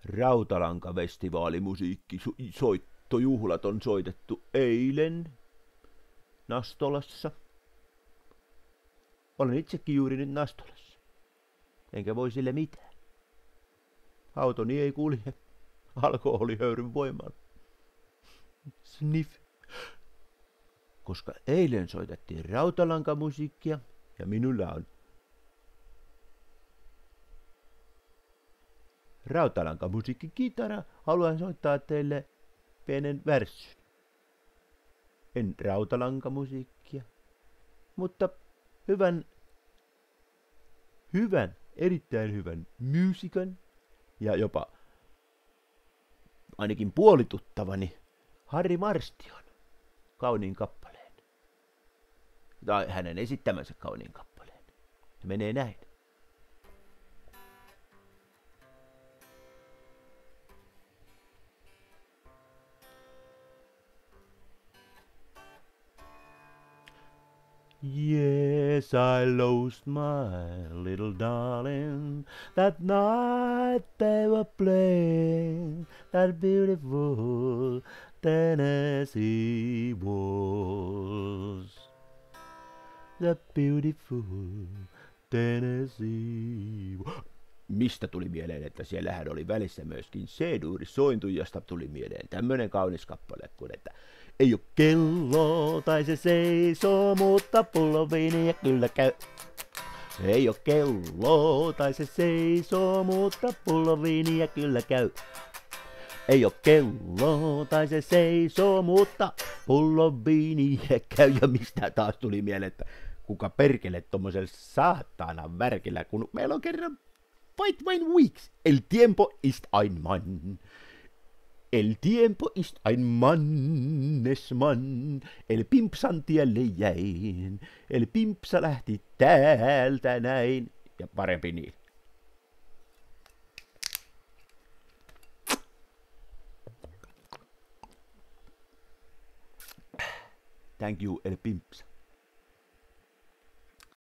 Rautalankafestivaalimusiikkisoittojuhlat on soitettu eilen Nastolassa. Olen itsekin juuri nyt Nastolassa. Enkä voi sille mitään. Autoni ei kulje alkoholihöyryn voimalla. Sniff. Koska eilen soitettiin rautalankamusiikkia ja minulla on rautalankamusiikkikitara, haluan soittaa teille pienen värssyn. En rautalankamusiikkia, mutta erittäin hyvän muusikan ja jopa ainakin puolituttavani Harri Marstion kauniin kappaleen. Tai hänen esittämänsä kauniin kappaleen. Se menee näin. Yes, I lost my little darling. That night they were playing that beautiful Tennessee waltz. The beautiful Tennessee waltz. Mistä tuli mieleen, että siellähän oli välissä myöskin C-duuri sointujasta tuli mieleen tämmönen kaunis kappale, kun että ei oo kello tai se seisoo, mutta pullon viiniä kyllä käy. Ei oo kello tai se seisoo, mutta pullon viiniä kyllä käy. Ei oo kello tai se seisoo, mutta pullon viiniä käy. Ja mistä taas tuli mieleen, että kuka perkele tommosella saatanan värkillä, kun meillä on kerran White Wine Weeks. El tiempo ist ein Mann. El tiempo ist ein Mannesmann. El Pimpsan tielle jäin. El Pimpsa lähti täältä näin. Ja parempi niin. Thank you, El Pimpsa.